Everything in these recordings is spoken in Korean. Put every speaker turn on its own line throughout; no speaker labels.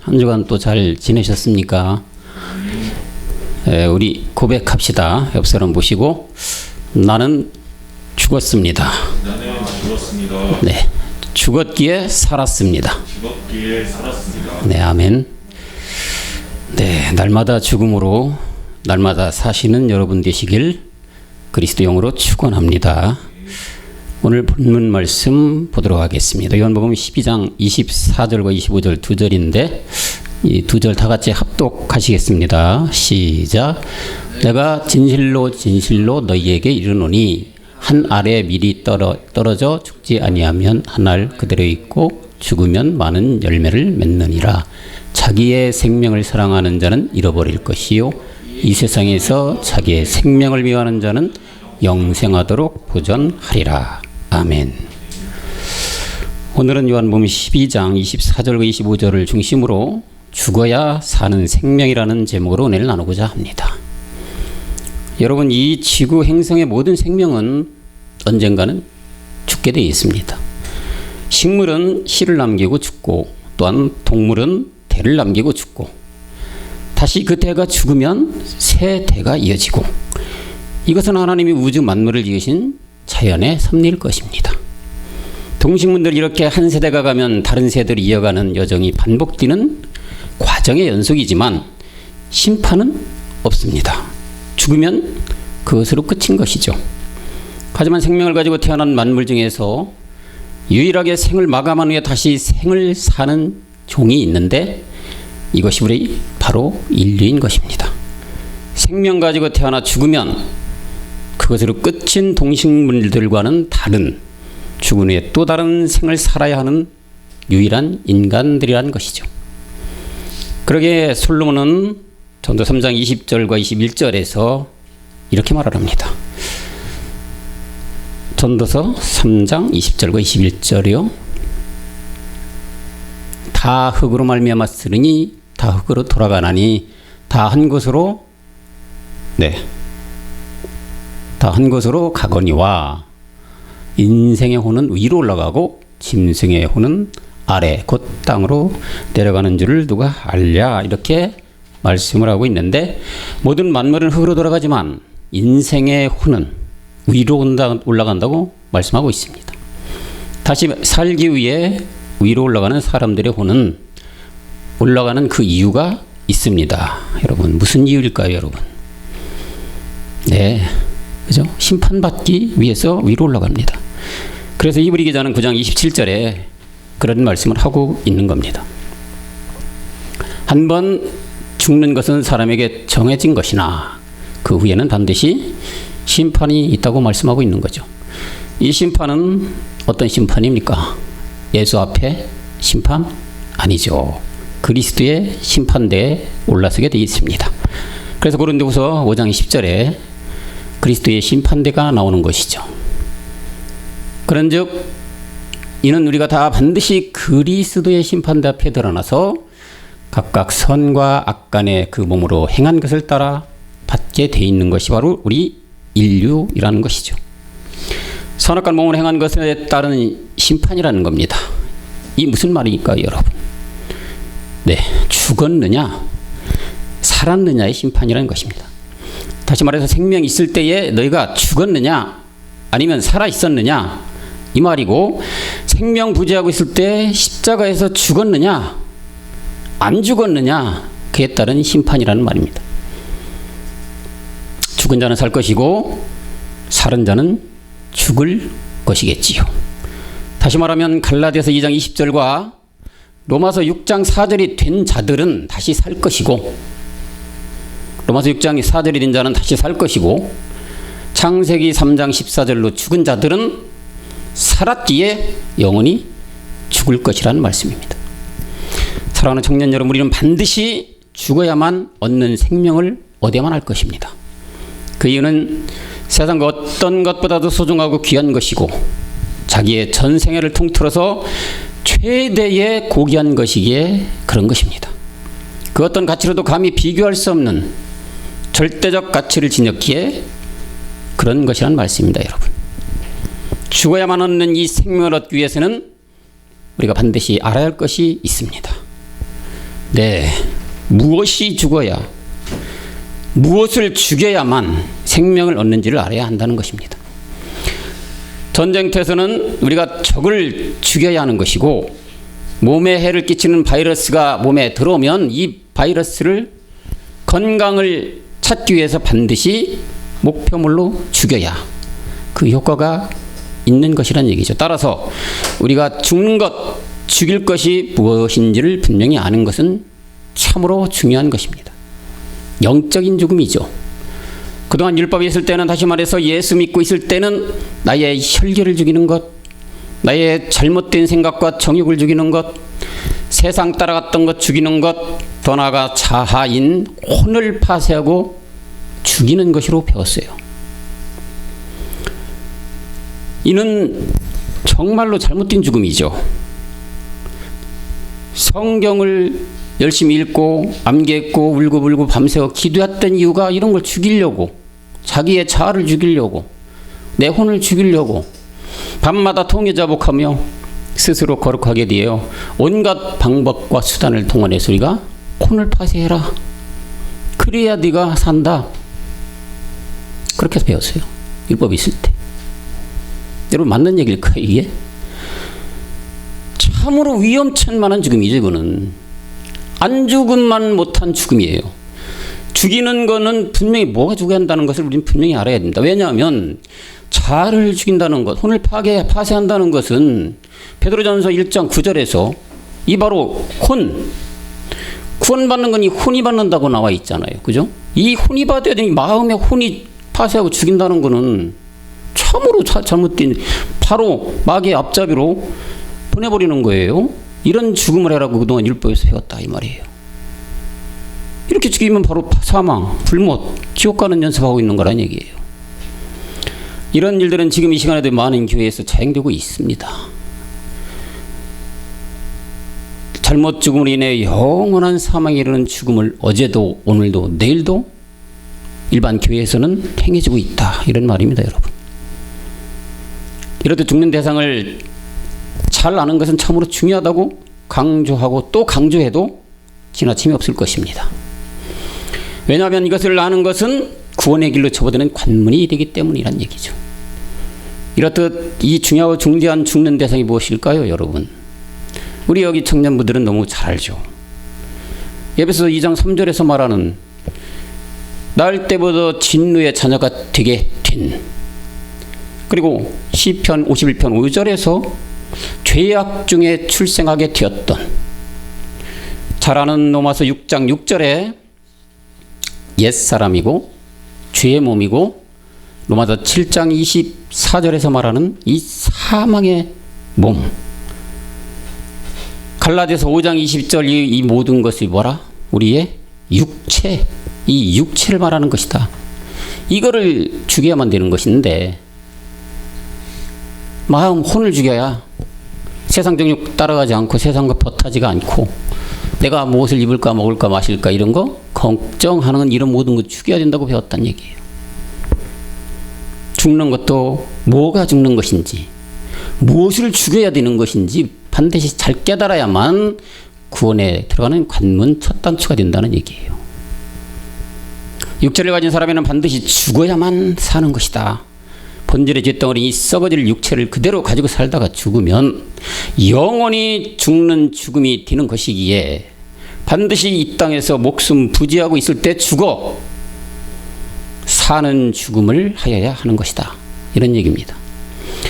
한 주간 또 잘 지내셨습니까? 우리 고백합시다. 옆 사람 보시고 나는 죽었습니다.
나는 죽었습니다.
네, 죽었기에 살았습니다.
죽었기에 살았습니다.
네, 아멘. 네, 날마다 죽음으로 날마다 사시는 여러분 되시길 그리스도 영으로 축원합니다. 오늘 본문 말씀 보도록 하겠습니다. 요한복음 12장 24절과 25절 두 절인데 이 두 절 다 같이 합독하시겠습니다. 시작. 내가 진실로 진실로 너희에게 이르노니 한 알에 밀이 떨어져 죽지 아니하면 한 알 그대로 있고 죽으면 많은 열매를 맺느니라. 자기의 생명을 사랑하는 자는 잃어버릴 것이요 이 세상에서 자기의 생명을 미워하는 자는 영생하도록 보존하리라. 아멘. 오늘은 요한복음 12장 24절과 25절을 중심으로 죽어야 사는 생명이라는 제목으로 은혜를 나누고자 합니다. 여러분, 이 지구 행성의 모든 생명은 언젠가는 죽게 되어 있습니다. 식물은 씨를 남기고 죽고 또한 동물은 대를 남기고 죽고 다시 그 대가 죽으면 새 대가 이어지고 이것은 하나님이 우주 만물을 지으신 자연의 섭리일 것입니다. 동식물들이 이렇게 한 세대가 가면 다른 세대를 이어가는 여정이 반복되는 과정의 연속이지만 심판은 없습니다. 죽으면 그것으로 끝인 것이죠. 하지만 생명을 가지고 태어난 만물 중에서 유일하게 생을 마감한 후에 다시 생을 사는 종이 있는데 이것이 우리 바로 인류인 것입니다. 생명 가지고 태어나 죽으면 그것으로 끝인 동식물들과는 다른 죽은 후에 또 다른 생을 살아야 하는 유일한 인간들이라는 것이죠. 그러기에 솔로몬은 전도 3장 20절과 21절에서 이렇게 말을 합니다. 전도서 3장 20절과 21절이요. 다 흙으로 말미암았으니 다 흙으로 돌아가나니 다 한 곳으로 다 한 곳으로 가거니와 인생의 혼은 위로 올라가고 짐승의 혼은 아래 곧 땅으로 내려가는 줄을 누가 알랴, 이렇게 말씀을 하고 있는데 모든 만물은 흙으로 돌아가지만 인생의 혼은 위로 올라간다고 말씀하고 있습니다. 다시 살기 위해 위로 올라가는 사람들의 혼은 올라가는 그 이유가 있습니다. 여러분, 무슨 이유일까요, 여러분? 네, 그죠? 심판받기 위해서 위로 올라갑니다. 그래서 이브리 기자는 9장 27절에 그런 말씀을 하고 있는 겁니다. 한번 죽는 것은 사람에게 정해진 것이나 그 후에는 반드시 심판이 있다고 말씀하고 있는 거죠. 이 심판은 어떤 심판입니까? 예수 앞에 심판? 아니죠. 그리스도의 심판대에 올라서게 되어 있습니다. 그래서 고린도후서 5장 10절에 그리스도의 심판대가 나오는 것이죠. 그런즉 이는 우리가 다 반드시 그리스도의 심판대 앞에 드러나서 각각 선과 악간의 그 몸으로 행한 것을 따라 받게 돼 있는 것이 바로 우리 인류이라는 것이죠. 선악간 몸으로 행한 것에 따른 심판이라는 겁니다. 이 무슨 말일까요, 여러분? 네, 죽었느냐 살았느냐의 심판이라는 것입니다. 다시 말해서 생명이 있을 때에 너희가 죽었느냐 아니면 살아 있었느냐 이 말이고, 생명 부재하고 있을 때 십자가에서 죽었느냐 안 죽었느냐 그에 따른 심판이라는 말입니다. 죽은 자는 살 것이고 살은 자는 죽을 것이겠지요. 다시 말하면 갈라디아서 2장 20절과 로마서 6장 4절이 된 자들은 다시 살 것이고, 로마서 6장 4절이 된 자는 다시 살 것이고, 창세기 3장 14절로 죽은 자들은 살았기에 영원히 죽을 것이라는 말씀입니다. 사랑하는 청년 여러분, 우리는 반드시 죽어야만 얻는 생명을 얻어야만 할 것입니다. 그 이유는 세상 어떤 것보다도 소중하고 귀한 것이고 자기의 전생애를 통틀어서 최대의 고귀한 것이기에 그런 것입니다. 그 어떤 가치로도 감히 비교할 수 없는 절대적 가치를 지녔기에 그런 것이란 말씀입니다, 여러분. 죽어야만 얻는 이 생명을 얻기 위해서는 우리가 반드시 알아야 할 것이 있습니다. 네, 무엇이 죽어야, 무엇을 죽여야만 생명을 얻는지를 알아야 한다는 것입니다. 전쟁터에서는 우리가 적을 죽여야 하는 것이고, 몸에 해를 끼치는 바이러스가 몸에 들어오면 이 바이러스를 건강을 찾기 위해서 반드시 목표물로 죽여야 그 효과가 있는 것이란 얘기죠. 따라서 우리가 죽는 것, 죽일 것이 무엇인지를 분명히 아는 것은 참으로 중요한 것입니다. 영적인 죽음이죠. 그동안 율법이 있을 때는, 다시 말해서 예수 믿고 있을 때는 나의 혈기를 죽이는 것, 나의 잘못된 생각과 정욕을 죽이는 것, 세상 따라갔던 것 죽이는 것, 더 나아가 자아인 혼을 파쇄하고 죽이는 것으로 배웠어요. 이는 정말로 잘못된 죽음이죠. 성경을 열심히 읽고 암기했고 울고불고 밤새워 기도했던 이유가 이런 걸 죽이려고, 자기의 자아를 죽이려고, 내 혼을 죽이려고 밤마다 통회자복하며 스스로 거룩하게 되어 온갖 방법과 수단을 동원해서 우리가 혼을 파쇄해라. 그래야 네가 산다. 그렇게 해서 배웠어요. 율법이 있을 때. 여러분 맞는 얘기일까요 이게? 참으로 위험천만한 죽음이죠. 이거는 안 죽음만 못한 죽음이에요. 죽이는 거는 분명히 뭐가 죽어야 한다는 것을 우리는 분명히 알아야 됩니다. 왜냐하면 자아를 죽인다는 것, 혼을 파쇄한다는 것은 베드로전서 1장 9절에서 이 바로 구원받는 건 이 혼이 받는다고 나와 있잖아요. 그죠? 이 혼이 받아야 되니 마음의 혼이 파쇄하고 죽인다는 거는 참으로 잘못된, 바로 마귀의 앞잡이로 보내버리는 거예요. 이런 죽음을 해라고 그동안 율법에서 배웠다 이 말이에요. 이렇게 죽이면 바로 사망, 불못, 지옥 가는 연습하고 있는 거란 얘기예요. 이런 일들은 지금 이 시간에도 많은 교회에서 자행되고 있습니다. 잘못 죽음으로 인해 영원한 사망에 이르는 죽음을 어제도 오늘도 내일도 일반 교회에서는 행해지고 있다. 이런 말입니다, 여러분. 이렇듯 죽는 대상을 잘 아는 것은 참으로 중요하다고 강조하고 또 강조해도 지나침이 없을 것입니다. 왜냐하면 이것을 아는 것은 구원의 길로 접어드는 관문이 되기 때문이란 얘기죠. 이렇듯 이 중요하고 중대한 죽는 대상이 무엇일까요, 여러분? 우리 여기 청년부들은 너무 잘 알죠. 에베소 2장 3절에서 말하는 낳을 때부터 진노의 자녀가 되게 된, 그리고 시편 51편 5절에서 죄악 중에 출생하게 되었던, 잘 아는 로마서 6장 6절에 옛사람이고 죄의 몸이고, 로마서 7장 24절에서 말하는 이 사망의 몸, 갈라디아서 5장 20절 이 모든 것이 뭐라? 우리의 육체, 이 육체를 말하는 것이다. 이거를 죽여야만 되는 것인데 마음, 혼을 죽여야 세상 정욕 따라가지 않고 세상과 버타지가 않고 내가 무엇을 입을까 먹을까 마실까 이런 거 걱정하는 이런 모든 거 죽여야 된다고 배웠다는 얘기예요. 죽는 것도 뭐가 죽는 것인지, 무엇을 죽여야 되는 것인지 반드시 잘 깨달아야만 구원에 들어가는 관문 첫 단추가 된다는 얘기예요. 육체를 가진 사람에는 반드시 죽어야만 사는 것이다. 본질의 죄덩어리 이 썩어질 육체를 그대로 가지고 살다가 죽으면 영원히 죽는 죽음이 되는 것이기에 반드시 이 땅에서 목숨 부지하고 있을 때 죽어 사는 죽음을 하여야 하는 것이다. 이런 얘기입니다.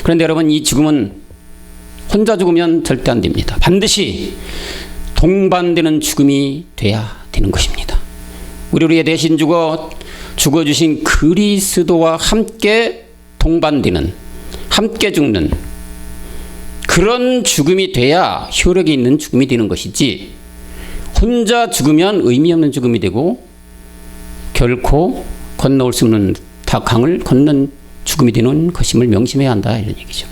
그런데 여러분, 이 죽음은 혼자 죽으면 절대 안 됩니다. 반드시 동반되는 죽음이 돼야 되는 것입니다. 우리의 대신 죽어주신 그리스도와 함께 동반되는, 함께 죽는 그런 죽음이 돼야 효력이 있는 죽음이 되는 것이지, 혼자 죽으면 의미 없는 죽음이 되고 결코 건너올 수 없는 강을 건넌 죽음이 되는 것임을 명심해야 한다, 이런 얘기죠.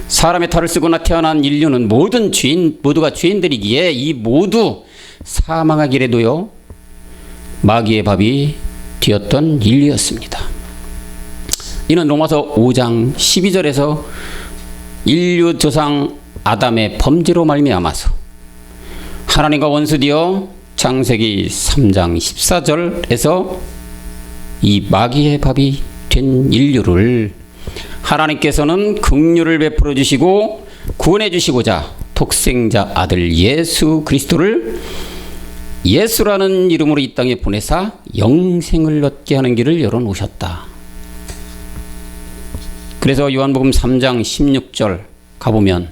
사람의 탈을 쓰거나 태어난 인류는 모두가 죄인들이기에 이 모두 사망의 길에 놓여 마귀의 밥이 되었던 인류였습니다. 이는 로마서 5장 12절에서 인류 조상 아담의 범죄로 말미암아서 하나님과 원수되어 창세기 3장 14절에서 이 마귀의 밥이 된 인류를 하나님께서는 긍휼을 베풀어 주시고 구원해 주시고자 독생자 아들 예수 그리스도를 예수라는 이름으로 이 땅에 보내사 영생을 얻게 하는 길을 열어놓으셨다. 그래서 요한복음 3장 16절 가보면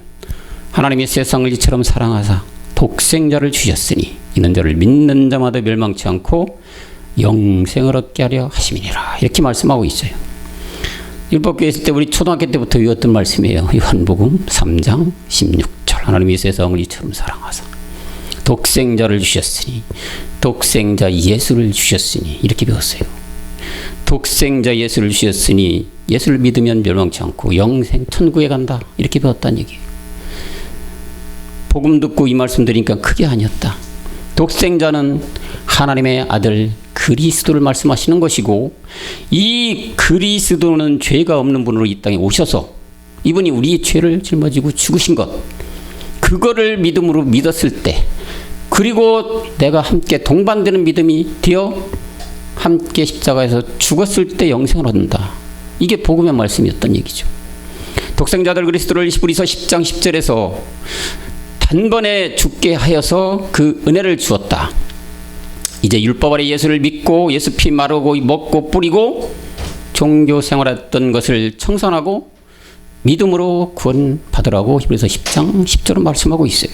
하나님이 세상을 이처럼 사랑하사 독생자를 주셨으니 이는 저를 믿는 자마다 멸망치 않고 영생을 얻게 하려 하심이니라. 이렇게 말씀하고 있어요. 율법교회 있을 때 우리 초등학교 때부터 외웠던 말씀이에요. 요한복음 3장 16절. 하나님이 세상을 이처럼 사랑하사 독생자를 주셨으니 독생자 예수를 주셨으니 이렇게 배웠어요. 독생자 예수를 주셨으니 예수를 믿으면 멸망치 않고 영생 천국에 간다. 이렇게 배웠다는 얘기예요. 복음 듣고 이 말씀 드리니까 그게 아니었다. 독생자는 하나님의 아들 그리스도를 말씀하시는 것이고 이 그리스도는 죄가 없는 분으로 이 땅에 오셔서 이분이 우리의 죄를 짊어지고 죽으신 것 그거를 믿음으로 믿었을 때 그리고 내가 함께 동반되는 믿음이 되어 함께 십자가에서 죽었을 때 영생을 얻는다. 이게 복음의 말씀이었던 얘기죠. 독생자들 그리스도를 히브리서 10장 10절에서 단번에 죽게 하여서 그 은혜를 주었다. 이제 율법 아래 예수를 믿고 예수 피 마르고 먹고 뿌리고 종교 생활했던 것을 청산하고 믿음으로 구원 받으라고 히브리서 10장 10절은 말씀하고 있어요.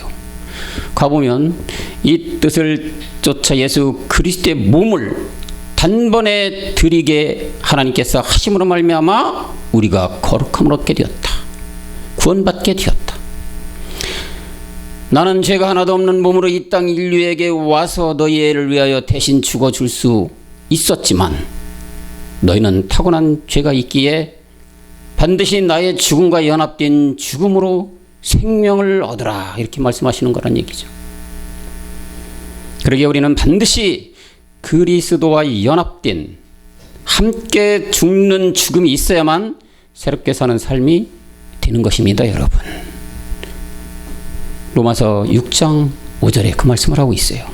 가보면 이 뜻을 쫓아 예수 그리스도의 몸을 단번에 드리게 하나님께서 하심으로 말미암아 우리가 거룩함을 얻게 되었다. 구원받게 되었다. 나는 죄가 하나도 없는 몸으로 이 땅 인류에게 와서 너희를 위하여 대신 죽어줄 수 있었지만 너희는 타고난 죄가 있기에 반드시 나의 죽음과 연합된 죽음으로 생명을 얻으라. 이렇게 말씀하시는 거란 얘기죠. 그러기에 우리는 반드시 그리스도와 연합된 함께 죽는 죽음이 있어야만 새롭게 사는 삶이 되는 것입니다, 여러분. 로마서 6장 5절에 그 말씀을 하고 있어요.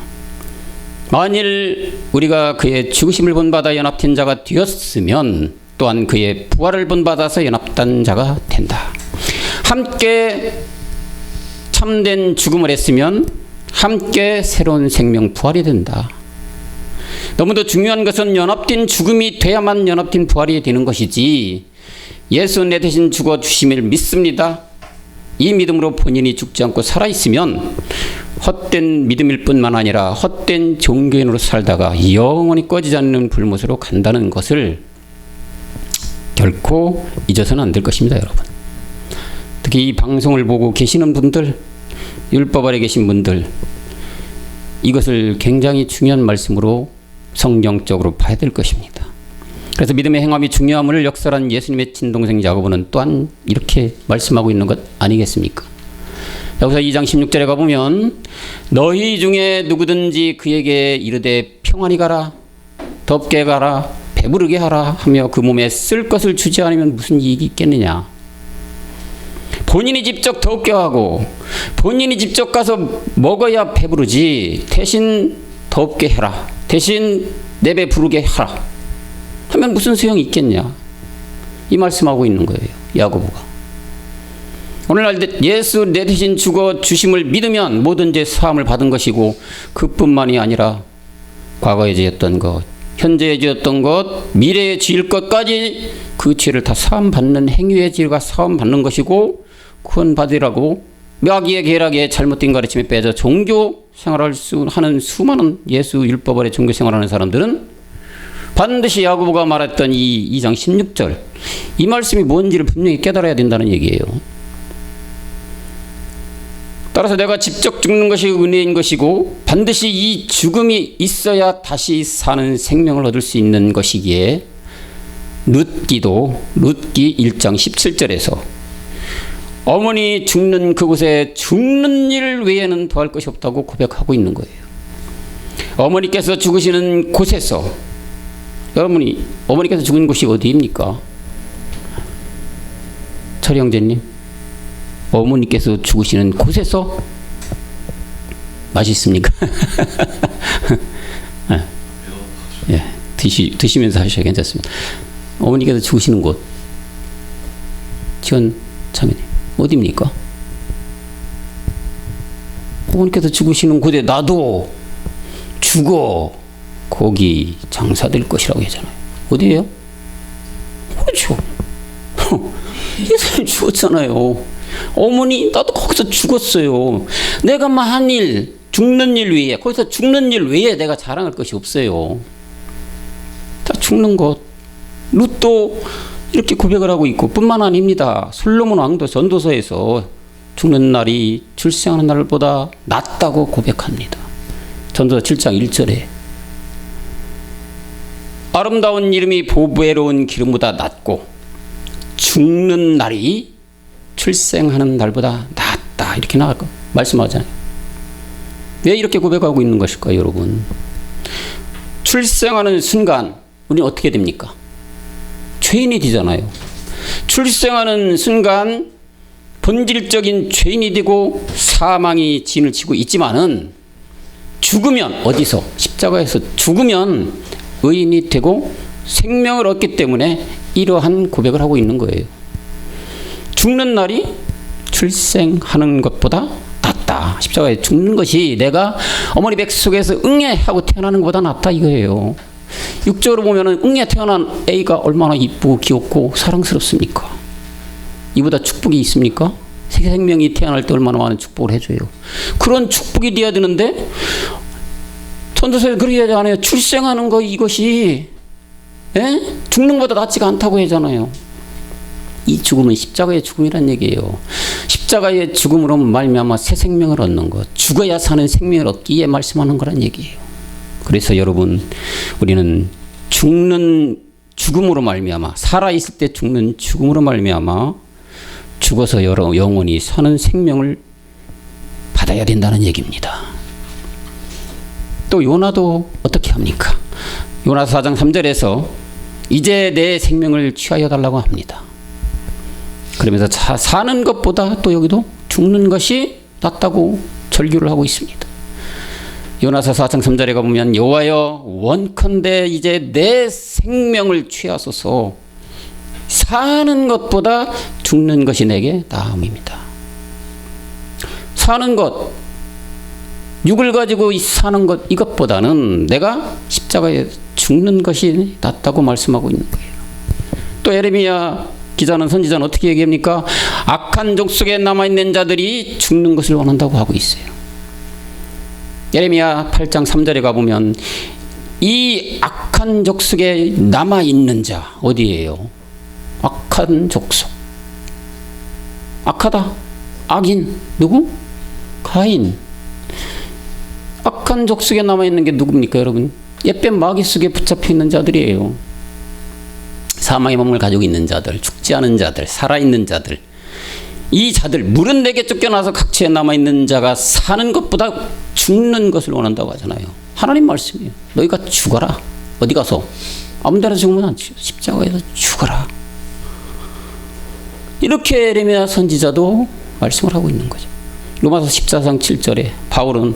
만일 우리가 그의 죽으심을 본받아 연합된 자가 되었으면 또한 그의 부활을 본받아서 연합된 자가 된다. 함께 참된 죽음을 했으면 함께 새로운 생명 부활이 된다. 너무도 중요한 것은 연합된 죽음이 돼야만 연합된 부활이 되는 것이지 예수 내 대신 죽어주심을 믿습니다. 이 믿음으로 본인이 죽지 않고 살아있으면 헛된 믿음일 뿐만 아니라 헛된 종교인으로 살다가 영원히 꺼지지 않는 불못으로 간다는 것을 결코 잊어서는 안 될 것입니다, 여러분. 특히 이 방송을 보고 계시는 분들, 율법 아래 계신 분들, 이것을 굉장히 중요한 말씀으로 성경적으로 봐야 될 것입니다. 그래서 믿음의 행함이 중요함을 역설한 예수님의 친동생 야고보는 또한 이렇게 말씀하고 있는 것 아니겠습니까? 여기서 2장 16절에 가보면 너희 중에 누구든지 그에게 이르되 평안히 가라, 덥게 가라, 배부르게 하라 하며 그 몸에 쓸 것을 주지 않으면 무슨 이익이 있겠느냐. 본인이 직접 덥게 하고 본인이 직접 가서 먹어야 배부르지 대신 덥게 해라, 대신 내 배 부르게 하라 하면 무슨 소용이 있겠냐. 이 말씀하고 있는 거예요, 야고보가. 오늘날 예수 내 대신 죽어 주심을 믿으면 모든 죄 사함을 받은 것이고 그뿐만이 아니라 과거에 지었던 것, 현재에 지었던 것, 미래에 지을 것까지 그 죄를 다 사함 받는 행위의 죄가 사함 받는 것이고 구원 받으라고 마귀의 계략에 잘못된 가르침에 빼져 종교 생활할 수 하는 수많은 예수 율법 아래 종교 생활하는 사람들은 반드시 야고보가 말했던 이 2장 16절 이 말씀이 뭔지를 분명히 깨달아야 된다는 얘기예요. 따라서 내가 직접 죽는 것이 은혜인 것이고 반드시 이 죽음이 있어야 다시 사는 생명을 얻을 수 있는 것이기에 룻기 1장 17절에서 어머니 죽는 그곳에 죽는 일 외에는 더할 것이 없다고 고백하고 있는 거예요. 어머니께서 죽으시는 곳에서 여러분이 어머니께서 죽은 곳이 어디입니까? 철희 형제님, 어머니께서 죽으시는 곳에서 맛있습니까? 예, 드시면서 하셔야 괜찮습니다. 어머니께서 죽으시는 곳, 지원 자매님, 어디입니까? 어머니께서 죽으시는 곳에 나도 죽어 거기 장사될 것이라고 하잖아요. 어디예요? 그렇죠. 예수님 죽었잖아요. 어머니 나도 거기서 죽었어요. 내가 만일 죽는 일 외에, 거기서 죽는 일 외에 내가 자랑할 것이 없어요. 다 죽는 것. 룻도 이렇게 고백을 하고 있고 뿐만 아닙니다. 솔로몬 왕도 전도서에서 죽는 날이 출생하는 날보다 낫다고 고백합니다. 전도서 7장 1절에 아름다운 이름이 보배로운 기름보다 낫고 죽는 날이 출생하는 날보다 낫다 이렇게 말씀하잖아요. 왜 이렇게 고백하고 있는 것일까요, 여러분? 출생하는 순간 우리는 어떻게 됩니까? 죄인이 되잖아요. 출생하는 순간 본질적인 죄인이 되고 사망이 진을 치고 있지만은 죽으면 어디서? 십자가에서 죽으면 의인이 되고 생명을 얻기 때문에 이러한 고백을 하고 있는 거예요. 죽는 날이 출생하는 것보다 낫다. 십자가에 죽는 것이 내가 어머니 뱃속에서 응애하고 태어나는 것보다 낫다 이거예요. 육적으로 보면은 응애 태어난 애가 얼마나 이쁘고 귀엽고 사랑스럽습니까? 이보다 축복이 있습니까? 새 생명이 태어날 때 얼마나 많은 축복을 해줘요. 그런 축복이 돼야 되는데 전도서에 그렇게 하지 않아요. 출생하는 거 이것이 죽는 것보다 낫지가 않다고 하잖아요. 이 죽음은 십자가의 죽음이란 얘기예요. 십자가의 죽음으로 말미암아 새 생명을 얻는 것, 죽어야 사는 생명을 얻기에 말씀하는 거란 얘기예요. 그래서 여러분, 우리는 죽는 죽음으로 말미암아, 살아있을 때 죽는 죽음으로 말미암아 죽어서 영원히 사는 생명을 받아야 된다는 얘기입니다. 또 요나도 어떻게 합니까? 요나서 4장 3절에서 이제 내 생명을 취하여 달라고 합니다. 그러면서 사는 것보다 또 여기도 죽는 것이 낫다고 절규를 하고 있습니다. 요나서 4장 3절에 가보면 여호와여 원컨대 이제 내 생명을 취하소서 사는 것보다 죽는 것이 내게 나음입니다. 사는 것, 육을 가지고 사는 것 이것보다는 내가 십자가에 죽는 것이 낫다고 말씀하고 있는 거예요. 또 예레미야 기자는 선지자는 어떻게 얘기합니까? 악한 족속에 남아있는 자들이 죽는 것을 원한다고 하고 있어요. 예레미야 8장 3절에 가보면 이 악한 족속에 남아있는 자 어디예요? 악한 족속. 악하다. 악인. 누구? 가인. 악한 족속에 남아있는 게 누굽니까 여러분? 옛뱀 마귀 속에 붙잡혀 있는 자들이에요. 사망의 몸을 가지고 있는 자들, 죽지 않은 자들, 살아있는 자들. 이 자들, 물은 내게 쫓겨나서 각처에 남아있는 자가 사는 것보다 죽는 것을 원한다고 하잖아요. 하나님 말씀이에요. 너희가 죽어라. 어디 가서? 아무 데나 죽으면 안 죽어. 십자가에서 죽어라. 이렇게 예레미야 선지자도 말씀을 하고 있는 거죠. 로마서 14장 7절에 바울은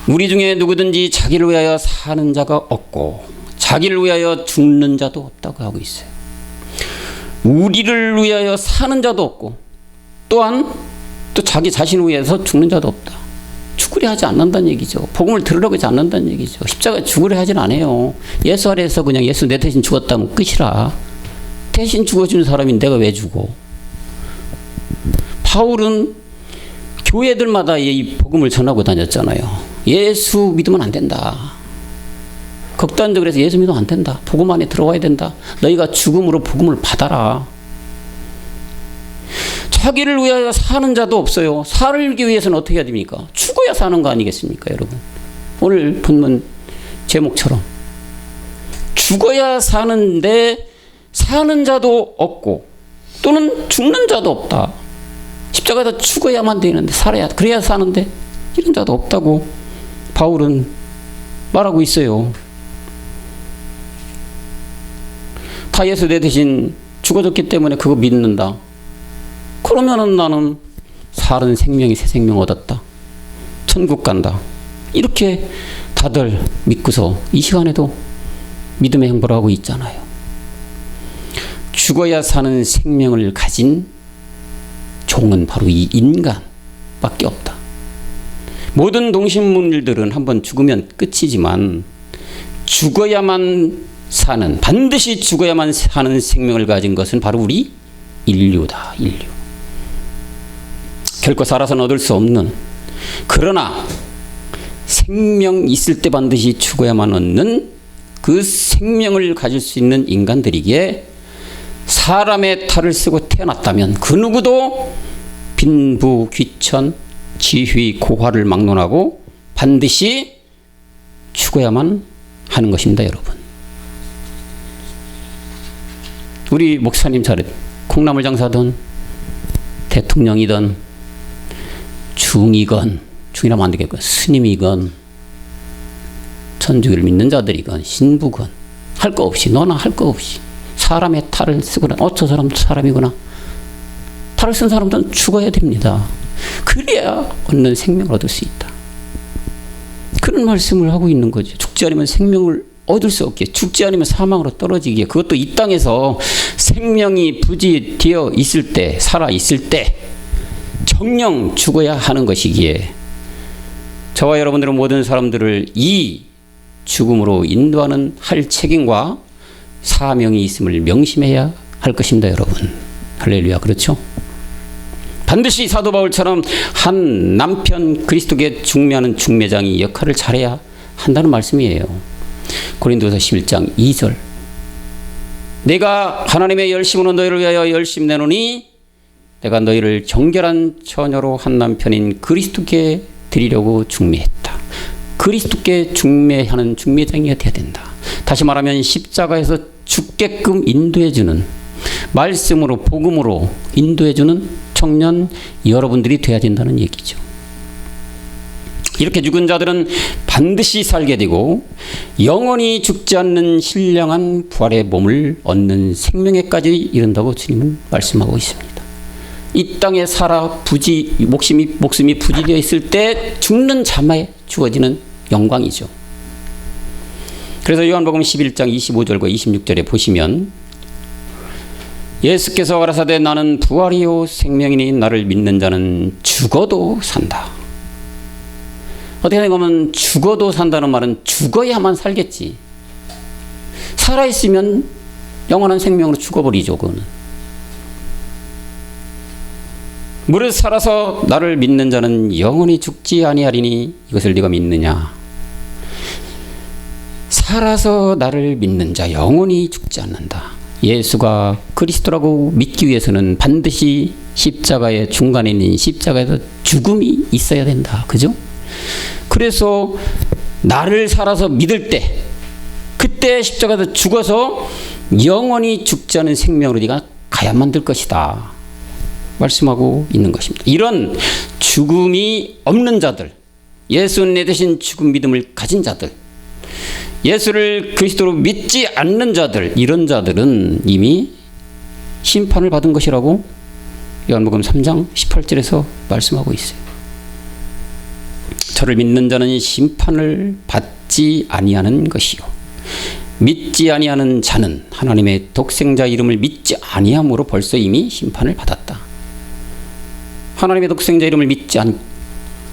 우리 중에 누구든지 자기를 위하여 사는 자가 없고 자기를 위하여 죽는 자도 없다고 하고 있어요. 우리를 위하여 사는 자도 없고 또한 또 자기 자신을 위해서 죽는 자도 없다. 죽으려 하지 않는다는 얘기죠. 복음을 들으려고 하지 않는다는 얘기죠. 십자가에 죽으려 하진 않아요. 예수 아래에서 그냥 예수 내 대신 죽었다면 끝이라. 대신 죽어준 사람이 내가 왜 죽어? 바울은 교회들마다 이 복음을 전하고 다녔잖아요. 예수 믿으면 안 된다. 극단적으로 해서 예수 믿으면 안 된다. 복음 안에 들어와야 된다. 너희가 죽음으로 복음을 받아라. 자기를 위하여 사는 자도 없어요. 살기 위해서는 어떻게 해야 됩니까? 죽어야 사는 거 아니겠습니까, 여러분? 오늘 본문 제목처럼 죽어야 사는데 사는 자도 없고 또는 죽는 자도 없다. 십자가에서 죽어야만 되는데 살아야 그래야 사는데 이런 자도 없다고 바울은 말하고 있어요. 다 예수 내 대신 죽어졌기 때문에 그거 믿는다. 그러면은 나는 살은 생명이 새 생명 얻었다. 천국 간다. 이렇게 다들 믿고서 이 시간에도 믿음의 행보를 하고 있잖아요. 죽어야 사는 생명을 가진 종은 바로 이 인간밖에 없다. 모든 동식물들은 한번 죽으면 끝이지만 죽어야만 사는, 반드시 죽어야만 사는 생명을 가진 것은 바로 우리 인류다. 인류. 결코 살아서는 얻을 수 없는, 그러나 생명 있을 때 반드시 죽어야만 얻는 그 생명을 가질 수 있는 인간들이기에 사람의 탈을 쓰고 태어났다면 그 누구도 빈부, 귀천, 지휘, 고화를 막론하고 반드시 죽어야만 하는 것입니다, 여러분. 우리 목사님 차례, 콩나물 장사든 대통령이든 중이건, 중이라면 안 되겠고 스님이건 천주교를 믿는 자들이건 신부건 할 거 없이, 너나 할 거 없이 사람의 탈을 쓰거나 저 사람도 사람이구나, 탈을 쓴 사람들은 죽어야 됩니다. 그래야 얻는 생명을 얻을 수 있다. 그런 말씀을 하고 있는 거죠. 죽지 않으면 생명을 얻을 수 없기에, 죽지 않으면 사망으로 떨어지기에, 그것도 이 땅에서 생명이 부지되어 있을 때, 살아 있을 때 정령 죽어야 하는 것이기에 저와 여러분들은 모든 사람들을 이 죽음으로 인도하는 할 책임과 사명이 있음을 명심해야 할 것입니다, 여러분. 할렐루야. 그렇죠? 반드시 사도 바울처럼 한 남편 그리스도께 중매하는 중매장이 역할을 잘해야 한다는 말씀이에요. 고린도서 11장 2절. 내가 하나님의 열심으로 너희를 위하여 열심 내노니 내가 너희를 정결한 처녀로 한 남편인 그리스도께 드리려고 중매했다. 그리스도께 중매하는 중매장이 되어야 된다. 다시 말하면 십자가에서 죽게끔 인도해주는, 말씀으로 복음으로 인도해주는 청년 여러분들이 되어야 된다는 얘기죠. 이렇게 죽은 자들은 반드시 살게 되고 영원히 죽지 않는 신령한 부활의 몸을 얻는 생명에까지 이른다고 주님은 말씀하고 있습니다. 이 땅에 살아 목숨이 부지되어 있을 때 죽는 자마에 주어지는 영광이죠. 그래서 요한복음 11장 25절과 26절에 보시면 예수께서 가라사대 나는 부활이요 생명이니 나를 믿는 자는 죽어도 산다. 어떻게 보면 죽어도 산다는 말은 죽어야만 살겠지. 살아있으면 영원한 생명으로 죽어버리죠. 그거는. 무릇 살아서 나를 믿는 자는 영원히 죽지 아니하리니 이것을 네가 믿느냐. 살아서 나를 믿는 자 영원히 죽지 않는다. 예수가 그리스도라고 믿기 위해서는 반드시 십자가의 중간에 있는 십자가에서 죽음이 있어야 된다. 그죠? 그래서 나를 살아서 믿을 때, 그때 십자가에서 죽어서 영원히 죽지 않은 생명으로 네가 가야만 될 것이다. 말씀하고 있는 것입니다. 이런 죽음이 없는 자들, 예수 내 대신 죽음 믿음을 가진 자들, 예수를 그리스도로 믿지 않는 자들, 이런 자들은 이미 심판을 받은 것이라고 요한복음 3장 18절에서 말씀하고 있어요. 저를 믿는 자는 심판을 받지 아니하는 것이요 믿지 아니하는 자는 하나님의 독생자 이름을 믿지 아니함으로 벌써 이미 심판을 받았다. 하나님의 독생자 이름을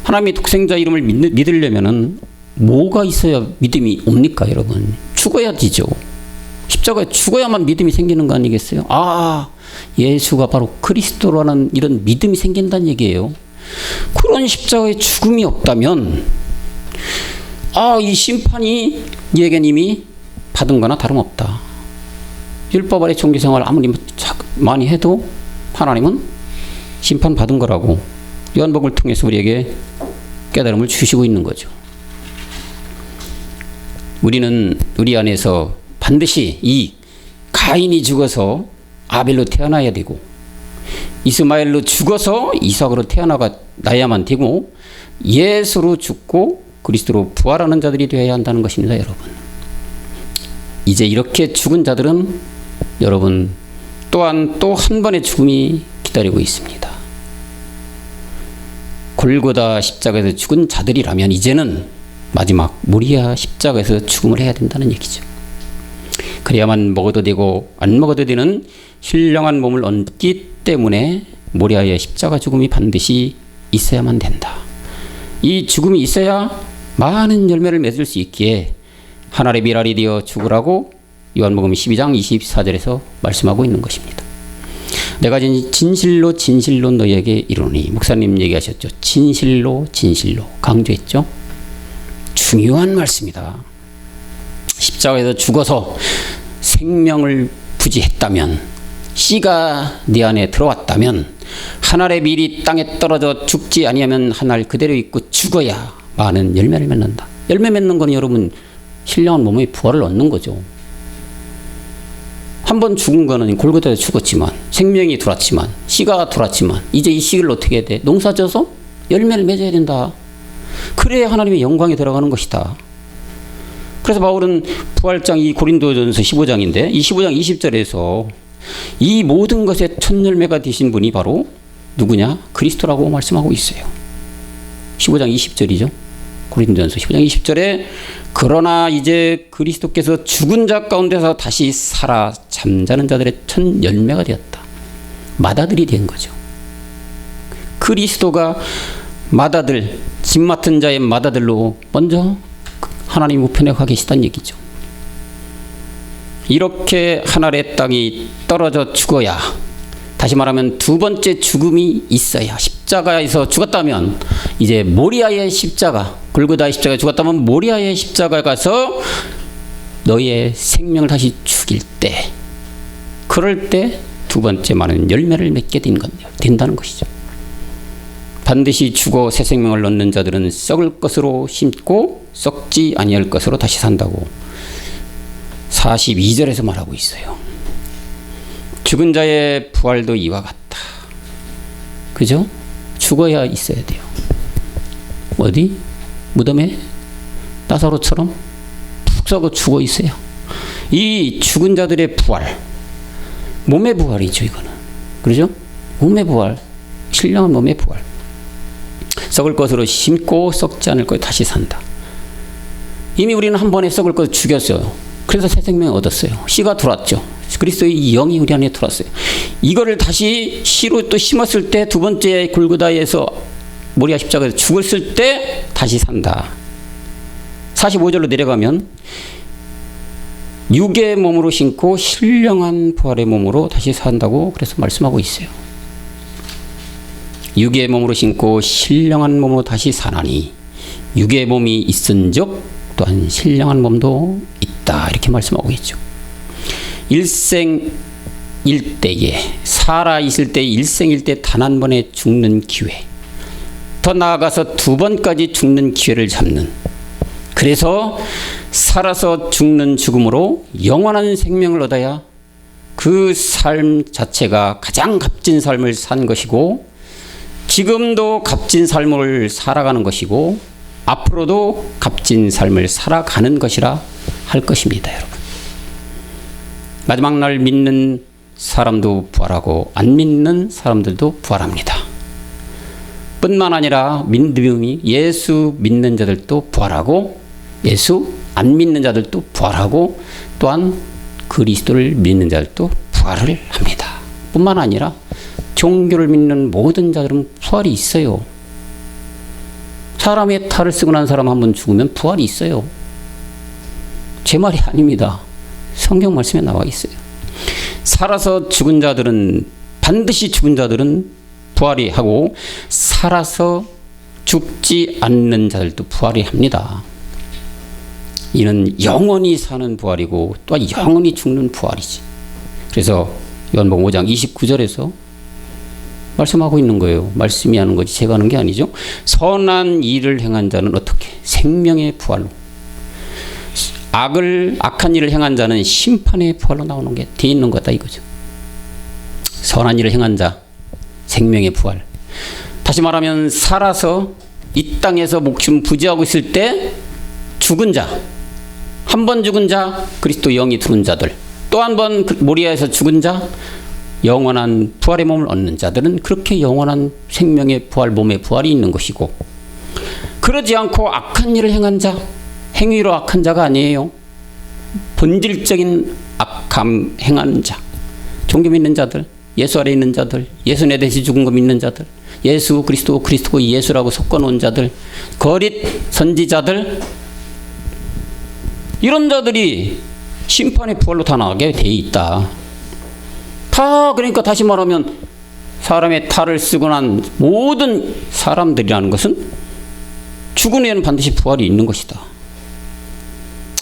하나님의 독생자 이름을 믿으려면은 뭐가 있어야 믿음이 옵니까, 여러분? 죽어야 되죠. 십자가에 죽어야만 믿음이 생기는 거 아니겠어요? 예수가 바로 그리스도라는 이런 믿음이 생긴다는 얘기예요. 그런 십자가에 죽음이 없다면 이 심판이 네겐 이미 받은 거나 다름없다. 율법 아래 종교생활 아무리 많이 해도 하나님은 심판 받은 거라고 요한복음을 통해서 우리에게 깨달음을 주시고 있는 거죠. 우리는 우리 안에서 반드시 이 가인이 죽어서 아벨로 태어나야 되고 이스마엘로 죽어서 이삭으로 태어나야만 되고 예수로 죽고 그리스도로 부활하는 자들이 되어야 한다는 것입니다, 여러분. 이제 이렇게 죽은 자들은 여러분 또한 또 한 번의 죽음이 기다리고 있습니다. 골고다 십자가에서 죽은 자들이라면 이제는 마지막 모리아 십자가에서 죽음을 해야 된다는 얘기죠. 그래야만 먹어도 되고 안 먹어도 되는 신령한 몸을 얻기 때문에 모리아의 십자가 죽음이 반드시 있어야만 된다. 이 죽음이 있어야 많은 열매를 맺을 수 있기에 하늘의 미랄이 되어 죽으라고 요한복음 12장 24절에서 말씀하고 있는 것입니다. 내가 진실로 진실로 너희에게 이르노니, 목사님 얘기하셨죠. 진실로 진실로 강조했죠. 중요한 말씀이다. 십자가에서 죽어서 생명을 부지했다면, 씨가 네 안에 들어왔다면, 하늘의 밀이 땅에 떨어져 죽지 아니하면 하늘 그대로 있고 죽어야 많은 열매를 맺는다. 열매 맺는 건 여러분 신령한 몸의 부활을 얻는 거죠. 한 번 죽은 거는 골고다에 죽었지만, 생명이 들어왔지만, 씨가 들어왔지만, 이제 이 씨를 어떻게 해야 돼? 농사져서 열매를 맺어야 된다. 그래야 하나님의 영광에 들어가는 것이다. 그래서 바울은 부활장 이 고린도전서 15장인데 이 15장 20절에서 이 모든 것의 첫 열매가 되신 분이 바로 누구냐? 그리스도라고 말씀하고 있어요. 15장 20절이죠. 고린도전서 15장 20절에 그러나 이제 그리스도께서 죽은 자 가운데서 다시 살아 잠자는 자들의 첫 열매가 되었다. 맏아들이 된 거죠. 그리스도가 맏아들, 집 맡은 자의 맏아들로 먼저 하나님 우편에 가 계시다는 얘기죠. 이렇게 하늘의 땅이 떨어져 죽어야, 다시 말하면 두 번째 죽음이 있어야, 십자가에서 죽었다면 이제 모리아의 십자가, 골고다의 십자가에 죽었다면 모리아의 십자가에 가서 너희의 생명을 다시 죽일 때, 그럴 때 두 번째 많은 열매를 맺게 된다는 것이죠. 반드시 죽어 새 생명을 얻는 자들은 썩을 것으로 심고 썩지 아니할 것으로 다시 산다고 42절에서 말하고 있어요. 죽은 자의 부활도 이와 같다. 그죠? 죽어야 있어야 돼요. 어디? 무덤에 나사로처럼 푹 썩어 죽어 있어요. 이 죽은 자들의 부활, 몸의 부활이죠, 이거는. 그렇죠? 몸의 부활, 신령한 몸의 부활. 썩을 것으로 심고 썩지 않을 것으로 다시 산다. 이미 우리는 한 번에 썩을 것을 죽였어요. 그래서 새 생명을 얻었어요. 씨가 들어왔죠. 그리스도의 영이 우리 안에 들어왔어요. 이거를 다시 씨로 또 심었을 때, 두 번째 골고다에서 모리아 십자가에서 죽었을 때 다시 산다. 45절로 내려가면 육의 몸으로 심고 신령한 부활의 몸으로 다시 산다고 그래서 말씀하고 있어요. 육의 몸으로 심고 신령한 몸으로 다시 사나니 육의 몸이 있은즉 또한 신령한 몸도 있다. 이렇게 말씀하고 있죠. 일생일대에, 살아있을 때 일생일대 단 한 번에 죽는 기회, 더 나아가서 두 번까지 죽는 기회를 잡는, 그래서 살아서 죽는 죽음으로 영원한 생명을 얻어야 그 삶 자체가 가장 값진 삶을 산 것이고, 지금도 값진 삶을 살아가는 것이고, 앞으로도 값진 삶을 살아가는 것이라 할 것입니다, 여러분. 마지막 날 믿는 사람도 부활하고 안 믿는 사람들도 부활합니다. 뿐만 아니라 믿음이 예수 믿는 자들도 부활하고 예수 안 믿는 자들도 부활하고 또한 그리스도를 믿는 자들도 부활을 합니다. 뿐만 아니라 종교를 믿는 모든 자들은 부활이 있어요. 사람의 탈을 쓰고 난 사람 한 번 죽으면 부활이 있어요. 제 말이 아닙니다. 성경 말씀에 나와 있어요. 살아서 죽은 자들은, 반드시 죽은 자들은 부활이 하고, 살아서 죽지 않는 자들도 부활이 합니다. 이는 영원히 사는 부활이고 또한 영원히 죽는 부활이지. 그래서 요한복음 5장 29절에서 말씀하고 있는 거예요. 말씀이 하는 거지 제가 하는 게 아니죠. 선한 일을 행한 자는 어떻게? 생명의 부활로. 악한 일을 행한 자는 심판의 부활로 나오는 게 돼 있는 거다 이거죠. 선한 일을 행한 자, 생명의 부활. 다시 말하면 살아서 이 땅에서 목숨 부지하고 있을 때 죽은 자, 한 번 죽은 자, 그리스도 영이 들어온 자들, 또 한 번 모리아에서 죽은 자, 영원한 부활의 몸을 얻는 자들은 그렇게 영원한 생명의 부활, 몸의 부활이 있는 것이고, 그러지 않고 악한 일을 행한 자, 행위로 악한 자가 아니에요. 본질적인 악함 행하는 자, 종교 믿는 자들, 예수 아래 있는 자들, 예수 내 대신 죽은 거 믿는 자들, 예수 그리스도, 그리스도 예수라고 섞어놓은 자들, 거짓 선지자들, 이런 자들이 심판의 부활로 다 나가게 돼 있다. 다 그러니까 다시 말하면 사람의 탈을 쓰고 난 모든 사람들이라는 것은 죽은 후에는 반드시 부활이 있는 것이다.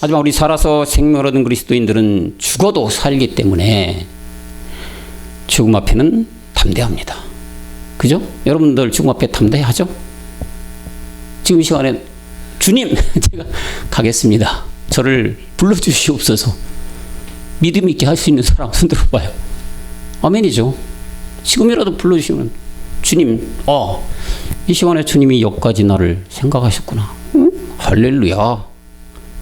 하지만 우리 살아서 생명을 얻은 그리스도인들은 죽어도 살기 때문에 죽음 앞에는 담대합니다. 그죠? 여러분들 죽음 앞에 담대하죠? 지금 이 시간에 주님, 제가 가겠습니다. 저를 불러주시옵소서. 믿음 있게 할 수 있는 사람 손 들어봐요. 아멘이죠. 지금이라도 불러주시면 주님, 이 시간에 주님이 여기까지 나를 생각하셨구나. 응? 할렐루야.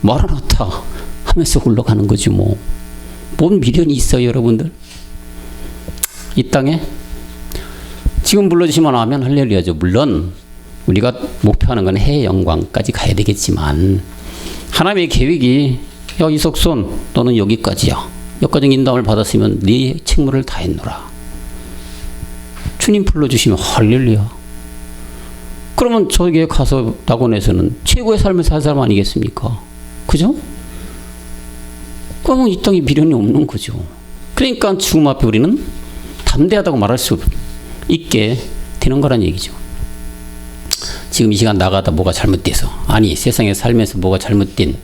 마라나타 하면서 올라가는 거지 뭐. 뭔 미련이 있어요, 여러분들? 이 땅에 지금 불러주시면 아멘 할렐루야죠. 물론 우리가 목표하는 건 해의 영광까지 가야 되겠지만, 하나님의 계획이 야 이석손 너는 여기까지야. 여기까지 인담을 받았으면 네 책무를 다했노라. 주님 불러주시면 할렐루야. 그러면 저에게 가서 낙원에서는 최고의 삶을 살 사람 아니겠습니까? 그죠? 그러면 이 땅에 미련이 없는 거죠. 그러니까 죽음 앞에 우리는 담대하다고 말할 수 있게 되는 거란 얘기죠. 지금 이 시간 나가다 뭐가 잘못돼서, 아니 세상에 살면서 뭐가 잘못된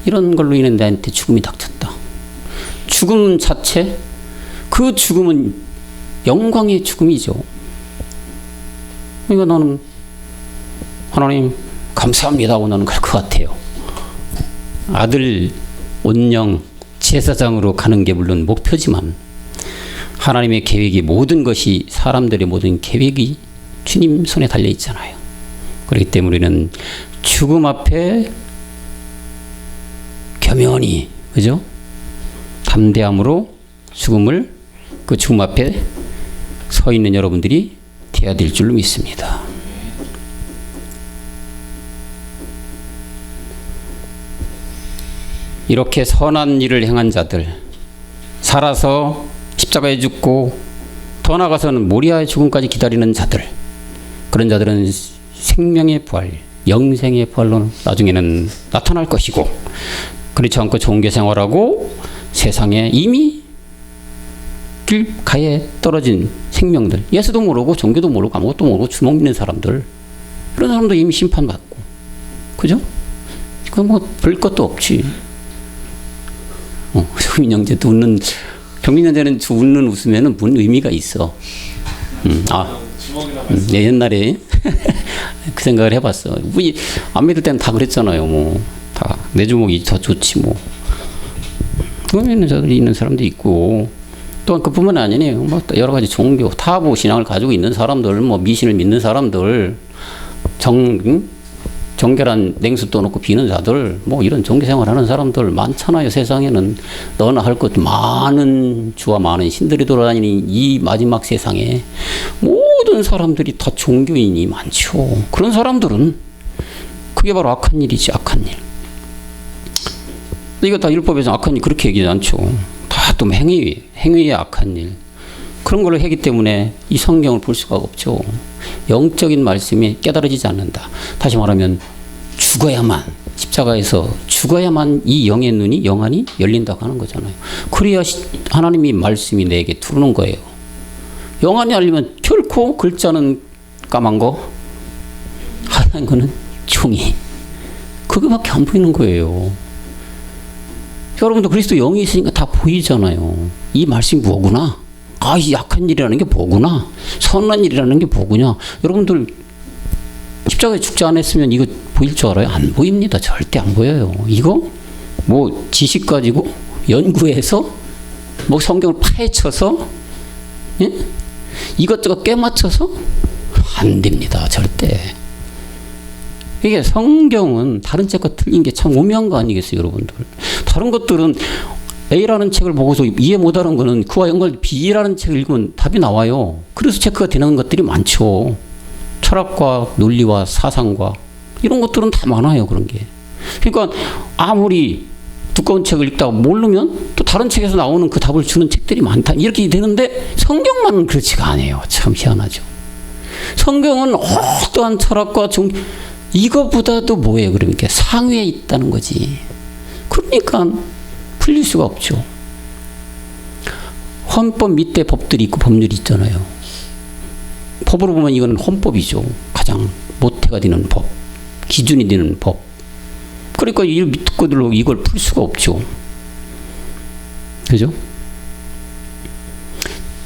이런 걸로 인해 나한테 죽음이 닥쳤다. 죽음 자체, 그 죽음은 영광의 죽음이죠. 그러니까 나는 하나님 감사합니다 하고 나는 갈 것 같아요. 아들 온영 제사장으로 가는 게 물론 목표지만, 하나님의 계획이, 모든 것이, 사람들의 모든 계획이 주님 손에 달려 있잖아요. 그렇기 때문에 우리는 죽음 앞에 겸연히, 그죠? 담대함으로 죽음을, 그 죽음 앞에 서 있는 여러분들이 되어야 될 줄로 믿습니다. 이렇게 선한 일을 행한 자들, 살아서 십자가에 죽고 더 나아가서는 모리아의 죽음까지 기다리는 자들, 그런 자들은 생명의 부활, 영생의 부활로 나중에는 나타날 것이고, 그렇지 않고 종교생활하고 세상에 이미 길가에 떨어진 생명들, 예수도 모르고 종교도 모르고 아무것도 모르고 주먹 믿는 사람들, 그런 사람도 이미 심판받고, 그죠? 그건 뭐 별 것도 없지. 효민 형제도 웃는, 경민 형제는 웃는 웃으면은 뭔 의미가 있어. 네, 옛날에 그 생각을 해봤어. 우리 안 믿을 때는 다 그랬잖아요. 뭐 다 내 주먹이 더 좋지 뭐. 그러면 저들이 있는 사람도 있고, 또한 그뿐만 아니네요. 뭐 여러 가지 종교, 타보 신앙을 가지고 있는 사람들, 뭐 미신을 믿는 사람들, 정결한 냉수 떠놓고 비는 자들, 뭐 이런 종교생활하는 사람들 많잖아요. 세상에는 너나 할 것 많은 주와 많은 신들이 돌아다니는 이 마지막 세상에 모든 사람들이 다 종교인이 많죠. 그런 사람들은 그게 바로 악한 일이지, 악한 일. 이거 다 율법에서 악한 일 그렇게 얘기하지 않죠. 다 또 행위의 악한 일, 그런 걸 하기 때문에 이 성경을 볼 수가 없죠. 영적인 말씀이 깨달아지지 않는다. 다시 말하면 죽어야만, 십자가에서 죽어야만 이 영의 눈이, 영안이 열린다고 하는 거잖아요. 그래야 하나님이 말씀이 내게 들어오는 거예요. 영안이 열리면 결코 글자는 까만 거, 하얀 거는 종이, 그거밖에 안 보이는 거예요. 여러분도 그리스도 영이 있으니까 다 보이잖아요. 이 말씀이 뭐구나, 이 약한 일이라는 게 뭐구나, 선한 일이라는 게 뭐구나. 여러분들 십자가에 죽지 않았으면 이거 보일 줄 알아요? 안 보입니다. 절대 안 보여요. 이거 뭐 지식 가지고 연구해서 뭐 성경을 파헤쳐서, 예? 이것저것 깨맞춰서 안 됩니다. 절대. 이게 성경은 다른 책과 틀린 게 참 오묘한 거 아니겠어요, 여러분들? 다른 것들은 A라는 책을 보고서 이해 못하는 거는 그와 연관 B라는 책을 읽으면 답이 나와요. 그래서 체크가 되는 것들이 많죠. 철학과 논리와 사상과 이런 것들은 다 많아요. 그런 게. 그러니까 아무리 두꺼운 책을 읽다가 모르면 또 다른 책에서 나오는 그 답을 주는 책들이 많다. 이렇게 되는데 성경만은 그렇지가 않아요. 참 희한하죠. 성경은 어떠한 철학과 이것보다도 뭐예요? 그러니까 상위에 있다는 거지. 그러니까 풀릴 수가 없죠. 헌법 밑에 법들이 있고 법률이 있잖아요. 법으로 보면 이거는 헌법이죠. 가장 모태가 되는 법, 기준이 되는 법. 그러니까 이 밑에 것들로 이걸 풀 수가 없죠. 그죠?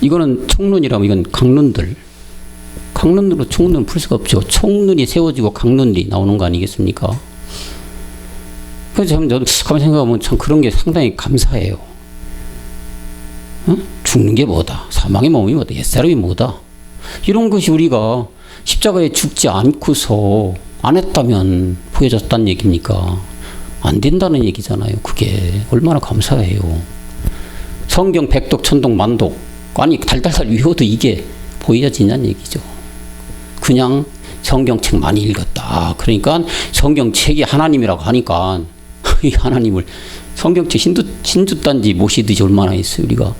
이거는 총론이라면 이건 강론들. 강론으로 총론을 풀 수가 없죠. 총론이 세워지고 강론이 나오는 거 아니겠습니까? 그래서 저도 가만히 생각하면 참 그런 게 상당히 감사해요. 어? 죽는 게 뭐다? 사망의 몸이 뭐다? 옛사람이 뭐다? 이런 것이 우리가 십자가에 죽지 않고서 안 했다면 보여졌다는 얘기입니까? 안 된다는 얘기잖아요. 그게 얼마나 감사해요. 성경 백독, 천독, 만독 아니 달달달 외워도 이게 보여지냐는 얘기죠. 그냥 성경책 많이 읽었다. 그러니까 성경책이 하나님이라고 하니까 이 하나님을 성경책 신주단지 모시듯이 얼마나 했어요. 우리가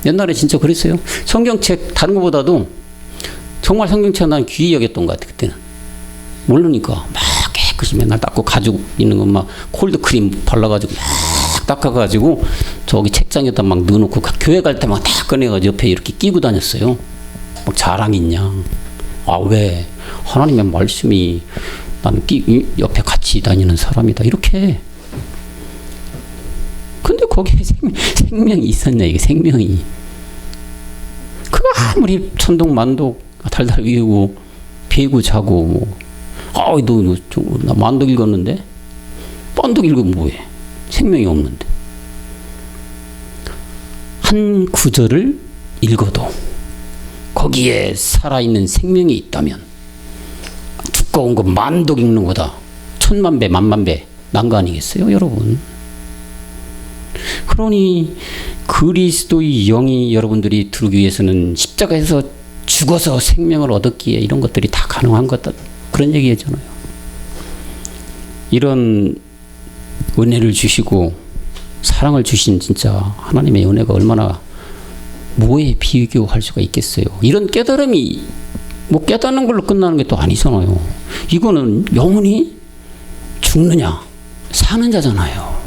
옛날에 진짜 그랬어요. 성경책 다른 것보다도 정말 성경책 난 귀히 여겼던 것 같아. 그때는 모르니까 막 깨끗이 맨날 닦고 가지고 있는 거 막 콜드크림 발라가지고 막 닦아가지고 저기 책장에다 막 넣어놓고 교회 갈 때 막 다 꺼내가지고 옆에 이렇게 끼고 다녔어요. 막 자랑이냐? 아 왜? 하나님의 말씀이 나는 옆에 같이 다니는 사람이다. 이렇게. 근데 거기에 생명이 있었냐, 이게 생명이. 그거 아무리 천독, 만독, 달달 외우고, 배고 자고, 뭐. 나 만독 읽었는데? 만독 읽으면 뭐해? 생명이 없는데. 한 구절을 읽어도 거기에 살아있는 생명이 있다면 두꺼운 거 만독 읽는 거다. 천만 배, 만만 배 난 거 아니겠어요, 여러분? 그러니 그리스도의 영이 여러분들이 들기 위해서는 십자가에서 죽어서 생명을 얻었기에 이런 것들이 다 가능한 거다. 그런 얘기잖아요. 이런 은혜를 주시고 사랑을 주신 진짜 하나님의 은혜가 얼마나 뭐에 비교할 수가 있겠어요. 이런 깨달음이 뭐 깨닫는 걸로 끝나는 게 또 아니잖아요. 이거는 영혼이 죽느냐 사는 자잖아요.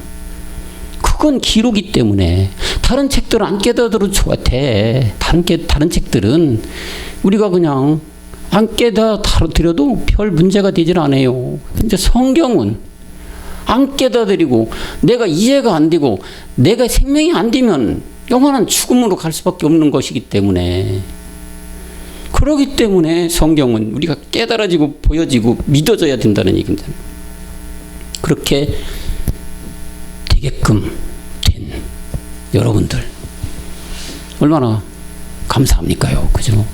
그건 기록이 때문에 다른 책들은 안 깨닫어도 돼. 다른 책들은 우리가 그냥 안 깨닫아드려도 별 문제가 되질 않아요. 근데 성경은 안 깨닫으리고 내가 이해가 안 되고 내가 생명이 안 되면 영원한 죽음으로 갈 수밖에 없는 것이기 때문에 그러기 때문에 성경은 우리가 깨달아지고 보여지고 믿어져야 된다는 얘기입니다. 그렇게 되게끔 된 여러분들 얼마나 감사합니까요? 그죠?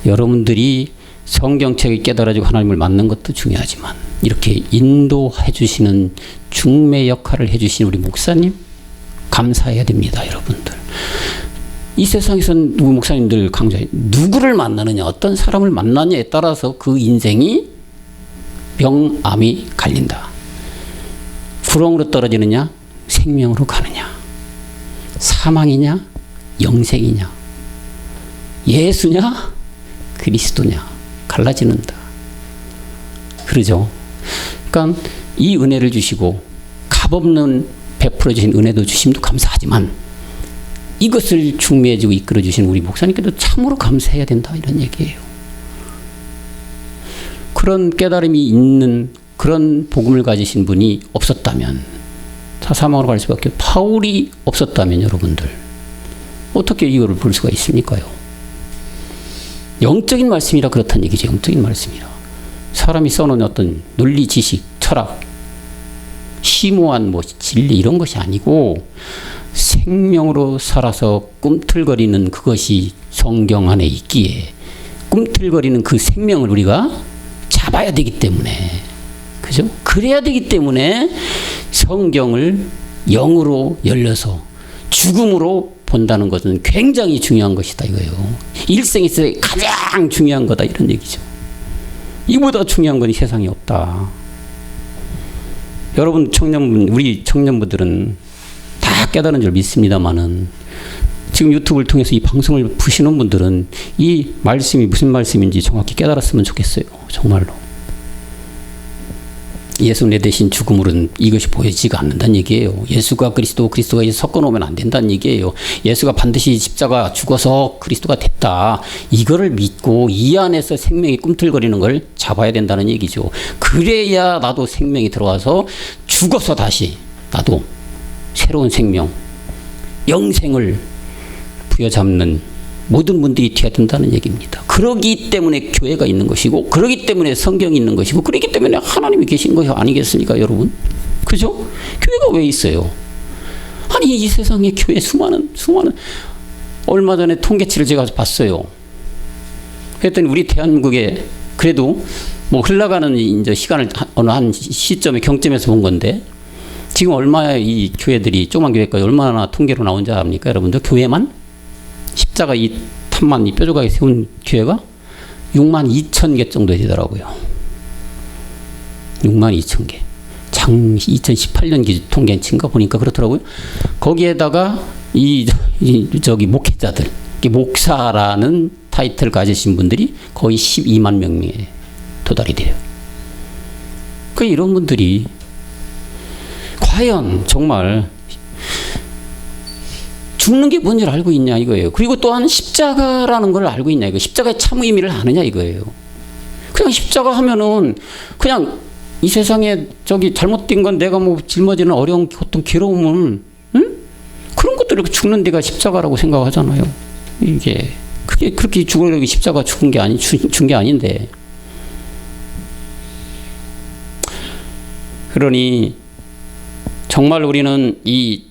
여러분들이 성경책을 깨달아지고 하나님을 만난 것도 중요하지만 이렇게 인도해 주시는 중매 역할을 해 주신 우리 목사님 감사해야 됩니다. 여러분들. 이 세상에서는 누구 목사님들 강조해 누구를 만나느냐 어떤 사람을 만나느냐에 따라서 그 인생이 명암이 갈린다. 구렁으로 떨어지느냐 생명으로 가느냐 사망이냐 영생이냐 예수냐 그리스도냐 갈라지는다. 그러죠. 그러니까 이 은혜를 주시고 값없는 베풀어 주신 은혜도 주심도 감사하지만 이것을 중매해주고 이끌어 주신 우리 목사님께도 참으로 감사해야 된다 이런 얘기예요. 그런 깨달음이 있는 그런 복음을 가지신 분이 없었다면 사사망으로 갈 수밖에 바울이 없었다면 여러분들 어떻게 이거를 볼 수가 있습니까요? 영적인 말씀이라 그렇다는 얘기죠. 영적인 말씀이라. 사람이 써놓은 어떤 논리, 지식, 철학, 심오한 뭐 진리 이런 것이 아니고 생명으로 살아서 꿈틀거리는 그것이 성경 안에 있기에 꿈틀거리는 그 생명을 우리가 잡아야 되기 때문에 그죠? 그래야 되기 때문에 성경을 영으로 열려서 죽음으로 본다는 것은 굉장히 중요한 것이다 이거예요. 일생에서 가장 중요한 거다 이런 얘기죠. 이보다 중요한 건 세상에 없다. 여러분 우리 청년분들은 다 깨달은 줄 믿습니다만은 지금 유튜브를 통해서 이 방송을 보시는 분들은 이 말씀이 무슨 말씀인지 정확히 깨달았으면 좋겠어요. 정말로. 예수 내 대신 죽음으로는 이것이 보여지지가 않는다는 얘기예요. 예수가 그리스도가 이제 섞어놓으면 안 된다는 얘기예요. 예수가 반드시 십자가 죽어서 그리스도가 됐다. 이거를 믿고 이 안에서 생명이 꿈틀거리는 걸 잡아야 된다는 얘기죠. 그래야 나도 생명이 들어와서 죽어서 다시 나도 새로운 생명, 영생을 부여잡는 모든 분들이 되어야 된다는 얘기입니다. 그러기 때문에 교회가 있는 것이고, 그러기 때문에 성경이 있는 것이고, 그러기 때문에 하나님이 계신 것이 아니겠습니까, 여러분? 그죠? 교회가 왜 있어요? 아니, 이 세상에 교회 수많은 얼마 전에 통계치를 제가 봤어요. 그랬더니 우리 대한민국에 그래도 뭐 흘러가는 이제 시간을 어느 한 시점에 경점에서 본 건데, 지금 얼마의 이 교회들이 조그만 교회까지 얼마나 통계로 나온지 압니까, 여러분들? 교회만? 십자가 이 탑만 이 뾰족하게 세운 교회가 6만 2천 개 정도 되더라고요. 6만 2천 개. 2018년 기준 통계 친가 보니까 그렇더라고요. 거기에다가 저기 목회자들, 목사라는 타이틀을 가지신 분들이 거의 12만 명에 도달이 돼요. 그 이런 분들이 과연 정말 죽는 게 뭔지를 알고 있냐 이거예요. 그리고 또한 십자가라는 걸 알고 있냐 이거. 십자가의 참 의미를 아느냐 이거예요. 그냥 십자가 하면은 그냥 이 세상에 저기 잘못된 건 내가 뭐 짊어지는 어려운 고통 괴로움을 그런 것들을 죽는 데가 십자가라고 생각하잖아요. 이게 그게 그렇게 죽으려고 십자가 죽은 게 준 게 아닌데. 그러니 정말 우리는 이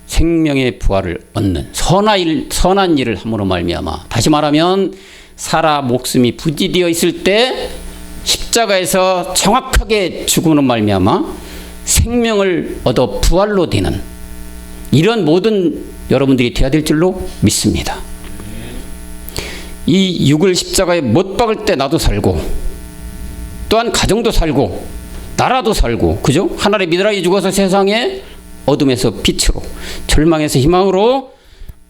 생명의 부활을 얻는 선한 일을 함으로 말미암아, 다시 말하면 살아 목숨이 부지되어 있을 때 십자가에서 정확하게 죽음으로 말미암아 생명을 얻어 부활로 되는 이런 모든 여러분들이 되어야 될 줄로 믿습니다. 이 육을 십자가에 못 박을 때 나도 살고, 또한 가정도 살고 나라도 살고, 그죠? 하나님의 미드라이 죽어서 세상에 어둠에서 빛으로, 절망에서 희망으로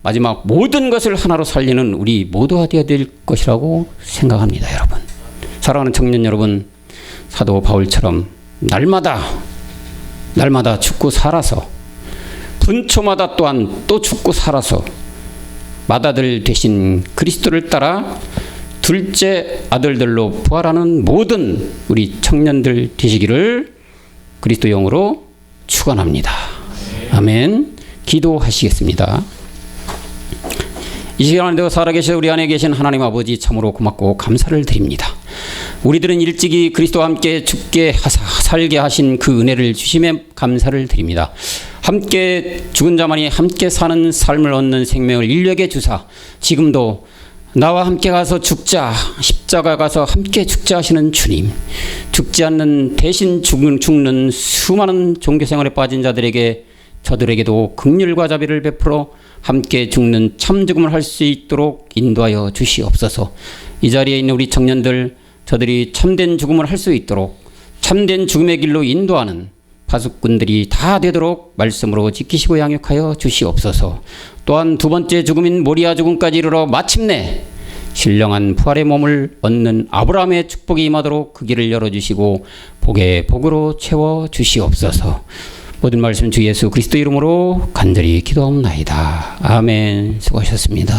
마지막 모든 것을 하나로 살리는 우리 모두가 되어야 될 것이라고 생각합니다. 여러분, 사랑하는 청년 여러분, 사도 바울처럼 날마다 죽고 살아서, 분초마다 또한 또 죽고 살아서 맏아들 되신 그리스도를 따라 둘째 아들들로 부활하는 모든 우리 청년들 되시기를 그리스도 영으로 축원합니다. 아멘. 기도하시겠습니다. 이 시간에도 살아계신 우리 안에 계신 하나님 아버지 참으로 고맙고 감사를 드립니다. 우리들은 일찍이 그리스도와 함께 죽게 살게 하신 그 은혜를 주심에 감사를 드립니다. 함께 죽은 자만이 함께 사는 삶을 얻는 생명을 인류에게 주사, 지금도 나와 함께 가서 죽자, 십자가 가서 함께 죽자 하시는 주님, 죽지 않는 대신 죽는 수많은 종교생활에 빠진 자들에게, 저들에게도 긍휼과 자비를 베풀어 함께 죽는 참 죽음을 할 수 있도록 인도하여 주시옵소서. 이 자리에 있는 우리 청년들, 저들이 참된 죽음을 할 수 있도록 참된 죽음의 길로 인도하는 파수꾼들이 다 되도록 말씀으로 지키시고 양육하여 주시옵소서. 또한 두 번째 죽음인 모리아 죽음까지 이르러 마침내 신령한 부활의 몸을 얻는 아브라함의 축복이 임하도록 그 길을 열어주시고 복의 복으로 채워주시옵소서. 모든 말씀 주 예수 그리스도 이름으로 간절히 기도하옵나이다. 아멘. 수고하셨습니다.